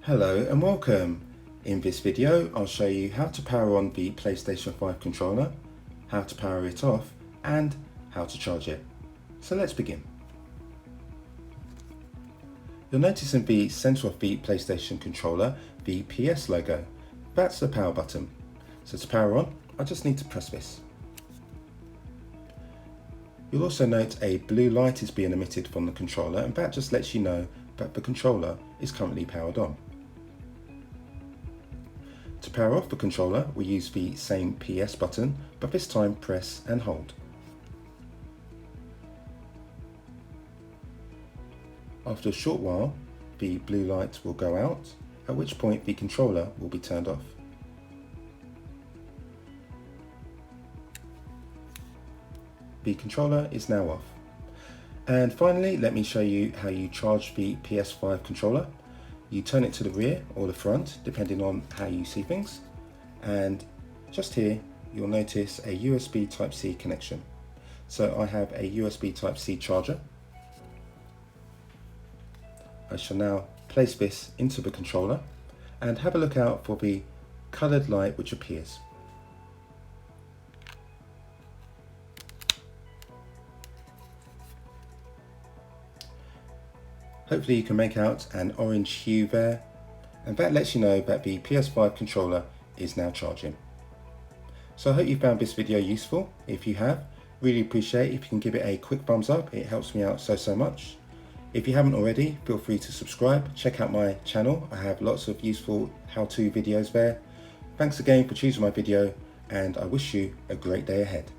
Hello and welcome. In this video I'll show you how to power on the PlayStation 5 controller, how to power it off and how to charge it. So let's begin. You'll notice in the centre of the PlayStation controller the PS logo. That's the power button. So to power on, I just need to press this. You'll also note a blue light is being emitted from the controller, and that just lets you know that the controller is currently powered on. To power off the controller, we use the same PS button, but this time press and hold. After a short while, the blue light will go out, at which point the controller will be turned off. The controller is now off. And finally, let me show you how you charge the PS5 controller. You turn it to the rear or the front, depending on how you see things. And just here, you'll notice a USB Type-C connection. So I have a USB Type-C charger. I shall now place this into the controller and have a look out for the coloured light which appears. Hopefully you can make out an orange hue there, and that lets you know that the PS5 controller is now charging. So I hope you found this video useful. If you have, really appreciate if you can give it a quick thumbs up. It helps me out so much. If you haven't already, feel free to subscribe. Check out my channel. I have lots of useful how-to videos there. Thanks again for choosing my video, and I wish you a great day ahead.